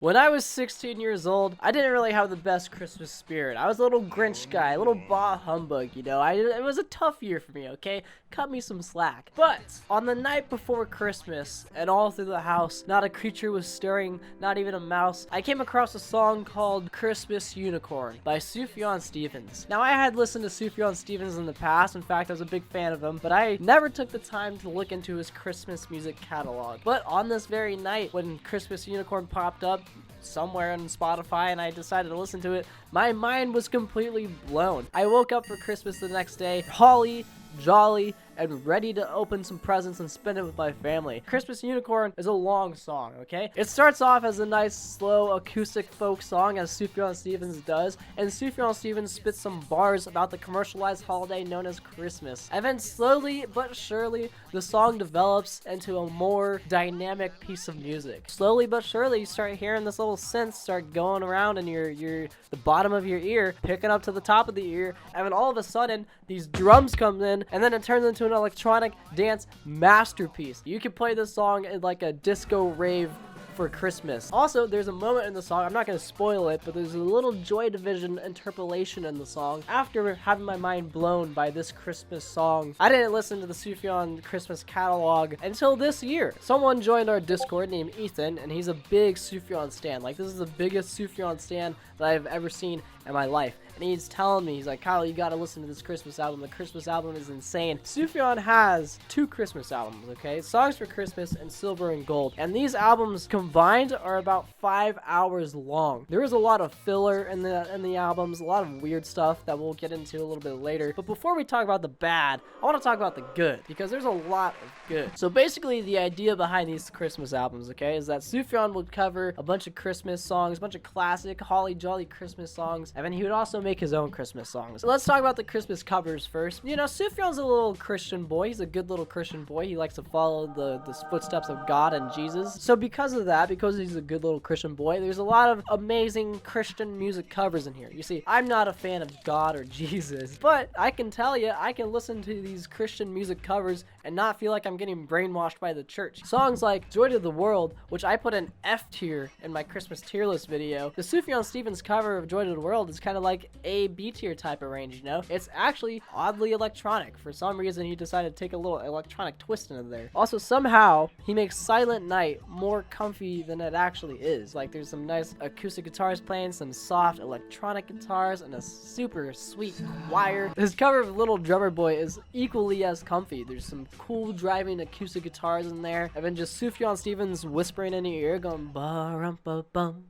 When I was 16 years old, I didn't really have the best Christmas spirit. I was a little Grinch guy, a little bah humbug, you know. It was a tough year for me, okay? Cut me some slack. But on the night before Christmas, and all through the house, not a creature was stirring, not even a mouse, I came across a song called Christmas Unicorn by Sufjan Stevens. Now, I had listened to Sufjan Stevens in the past. In fact, I was a big fan of him, but I never took the time to look into his Christmas music catalog. But on this very night, when Christmas Unicorn popped up, somewhere on Spotify, and I decided to listen to it, my mind was completely blown. I woke up for Christmas the next day, holly, jolly, and ready to open some presents and spend it with my family. Christmas Unicorn is a long song, okay? It starts off as a nice, slow, acoustic folk song, as Sufjan Stevens does, and Sufjan Stevens spits some bars about the commercialized holiday known as Christmas. And then slowly but surely, the song develops into a more dynamic piece of music. Slowly but surely, you start hearing this little synth start going around in the bottom of your ear, picking up to the top of the ear, and then all of a sudden, these drums come in, and then it turns into an electronic dance masterpiece. You can play this song in like a disco rave for Christmas. Also, there's a moment in the song, I'm not going to spoil it, but there's a little Joy Division interpolation in the song. After having my mind blown by this Christmas song, I didn't listen to the Sufjan Christmas catalog until this year. Someone joined our Discord named Ethan, and he's a big Sufjan stan. Like, this is the biggest Sufjan stan that I've ever seen in my life. And he's telling me, he's like, Kyle, you gotta listen to this Christmas album. The Christmas album is insane. Sufjan has 2 Christmas albums, okay? Songs for Christmas and Silver and Gold. And these albums combined are about 5 hours long. There is a lot of filler in the albums, a lot of weird stuff that we'll get into a little bit later. But before we talk about the bad, I want to talk about the good, because there's a lot of good. So basically, the idea behind these Christmas albums, okay, is that Sufjan would cover a bunch of Christmas songs, a bunch of classic, holly jolly Christmas songs, and then he would also make his own Christmas songs. So let's talk about the Christmas covers first. You know, Sufjan's a little Christian boy. He's a good little Christian boy. He likes to follow the footsteps of God and Jesus. So because of that, because he's a good little Christian boy, there's a lot of amazing Christian music covers in here. You see, I'm not a fan of God or Jesus, but I can tell you, I can listen to these Christian music covers and not feel like I'm getting brainwashed by the church. Songs like Joy to the World, which I put in F tier in my Christmas tier list video. The Sufjan Stevens cover of Joy to the World is kind of like A, B tier type of range, you know? It's actually oddly electronic. For some reason, he decided to take a little electronic twist into there. Also, somehow, he makes Silent Night more comfy than it actually is. Like, there's some nice acoustic guitars playing, some soft electronic guitars, and a super sweet choir. His cover of Little Drummer Boy is equally as comfy. There's some cool driving acoustic guitars in there, and then just Sufjan Stevens whispering in your ear going ba-rum-ba-bum.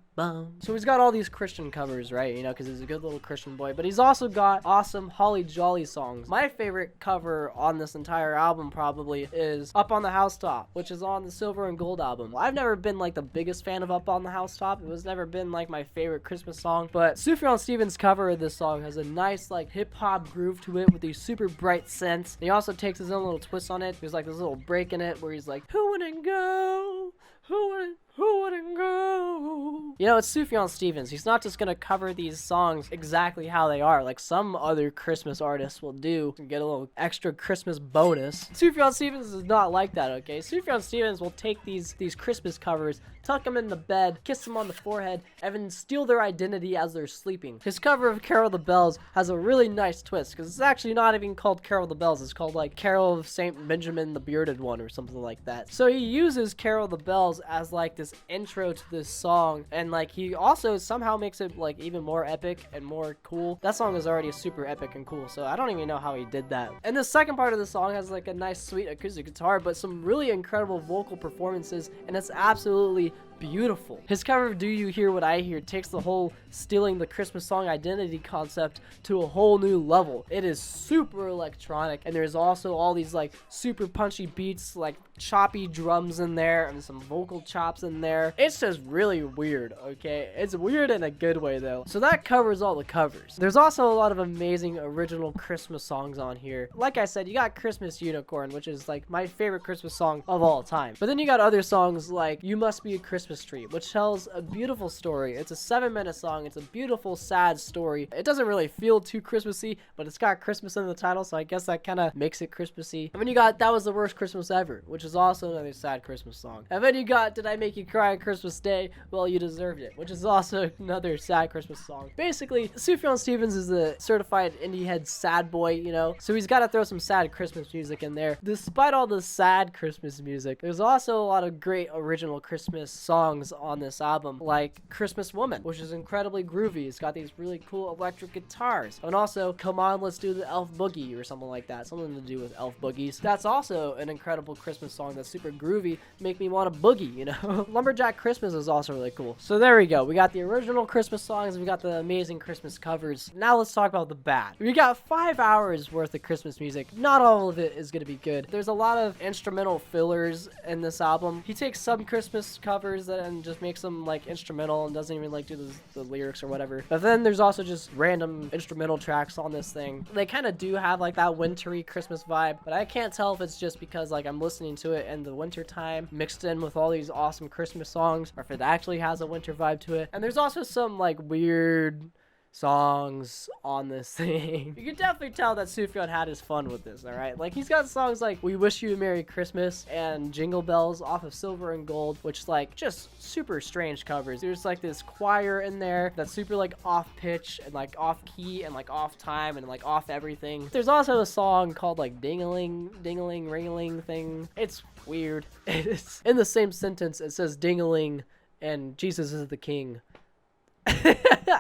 So he's got all these Christian covers, right? You know, because he's a good little Christian boy. But he's also got awesome holly jolly songs. My favorite cover on this entire album probably is Up on the Housetop, which is on the Silver and Gold album. I've never been like the biggest fan of Up on the Housetop. It was never been like my favorite Christmas song. But Sufjan Stevens' cover of this song has a nice like hip hop groove to it with these super bright synths. And he also takes his own little twist on it. There's like this little break in it where he's like, who wouldn't go? Who wouldn't go? You know, it's Sufjan Stevens. He's not just gonna cover these songs exactly how they are, like some other Christmas artists will do and get a little extra Christmas bonus. Sufjan Stevens is not like that, okay? Sufjan Stevens will take these Christmas covers, tuck them in the bed, kiss them on the forehead, and then steal their identity as they're sleeping. His cover of Carol the Bells has a really nice twist, because it's actually not even called Carol the Bells. It's called like Carol of St. Benjamin the Bearded One or something like that. So he uses Carol the Bells as like this intro to this song, and like he also somehow makes it like even more epic and more cool. That song is already super epic and cool, so I don't even know how he did that. And the second part of the song has like a nice sweet acoustic guitar, but some really incredible vocal performances, and it's absolutely beautiful. His cover of Do You Hear What I Hear takes the whole stealing the Christmas song identity concept to a whole new level. It is super electronic, and there's also all these like super punchy beats, like choppy drums in there and some vocal chops in there. It's just really weird, okay? It's weird in a good way though. So that covers all the covers. There's also a lot of amazing original Christmas songs on here. Like I said, you got Christmas Unicorn, which is like my favorite Christmas song of all time. But then you got other songs like You Must Be a Christmas Christmas Tree, which tells a beautiful story. It's a 7-minute song. It's a beautiful, sad story. It doesn't really feel too Christmassy, but it's got Christmas in the title, so I guess that kind of makes it Christmassy. And then you got That Was the Worst Christmas Ever, which is also another sad Christmas song. And then you got Did I Make You Cry on Christmas Day? Well, You Deserved It, which is also another sad Christmas song. Basically, Sufjan Stevens is a certified indie head sad boy, you know, so he's got to throw some sad Christmas music in there. Despite all the sad Christmas music, there's also a lot of great original Christmas songs on this album, like Christmas Woman, which is incredibly groovy. It's got these really cool electric guitars. And also, Come On, Let's Do the Elf Boogie, or something like that. Something to do with elf boogies. That's also an incredible Christmas song that's super groovy, make me want to boogie, you know? Lumberjack Christmas is also really cool. So there we go. We got the original Christmas songs, we got the amazing Christmas covers. Now let's talk about the bad. We got 5 hours worth of Christmas music. Not all of it is going to be good. There's a lot of instrumental fillers in this album. He takes some Christmas covers and just makes them like instrumental and doesn't even like do the lyrics or whatever. But then there's also just random instrumental tracks on this thing. They kind of do have like that wintry Christmas vibe, but I can't tell if it's just because like I'm listening to it in the winter time mixed in with all these awesome Christmas songs, or if it actually has a winter vibe to it. And there's also some like weird songs on this thing. You can definitely tell that Sufjan had his fun with this, alright? Like, he's got songs like We Wish You a Merry Christmas and Jingle Bells off of Silver and Gold, which, like, just super strange covers. There's, like, this choir in there that's super, like, off-pitch and, like, off-key and, like, off-time and, like, off everything. There's also a song called, like, Ding-a-ling, Ring-a-ling thing. It's weird. It's in the same sentence, it says Ding-a-ling and Jesus is the King.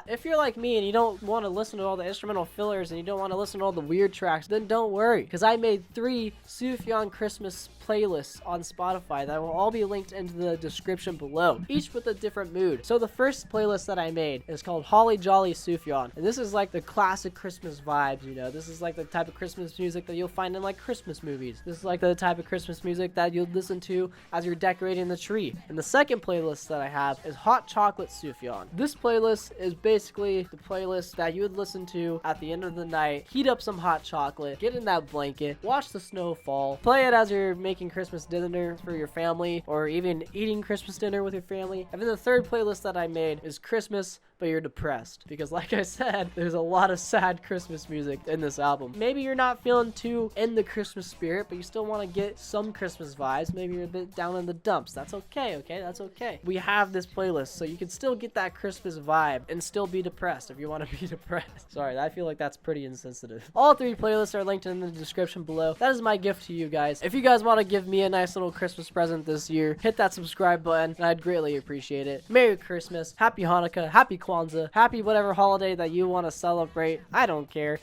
If you're like me and you don't want to listen to all the instrumental fillers and you don't want to listen to all the weird tracks, then don't worry, because I made 3 Sufjan Christmas playlists on Spotify that will all be linked into the description below, each with a different mood. So the first playlist that I made is called Holly Jolly Sufjan, and this is like the classic Christmas vibes, you know. This is like the type of Christmas music that you'll find in like Christmas movies. This is like the type of Christmas music that you'll listen to as you're decorating the tree. And the second playlist that I have is Hot Chocolate Sufjan. This playlist is basically the playlist that you would listen to at the end of the night, heat up some hot chocolate, get in that blanket, watch the snow fall, play it as you're making Christmas dinner for your family, or even eating Christmas dinner with your family. And then the third playlist that I made is Christmas, but you're depressed, because like I said, there's a lot of sad Christmas music in this album. Maybe you're not feeling too in the Christmas spirit, but you still want to get some Christmas vibes. Maybe you're a bit down in the dumps. That's okay, that's okay. We have this playlist, so you can still get that Christmas vibe and still be depressed if you want to be depressed. Sorry, I feel like that's pretty insensitive. All 3 playlists are linked in the description below. That is my gift to you guys. If you guys want to give me a nice little Christmas present this year, hit that subscribe button, and I'd greatly appreciate it. Merry Christmas, Happy Hanukkah, Happy Kwanzaa, happy whatever holiday that you want to celebrate. I don't care.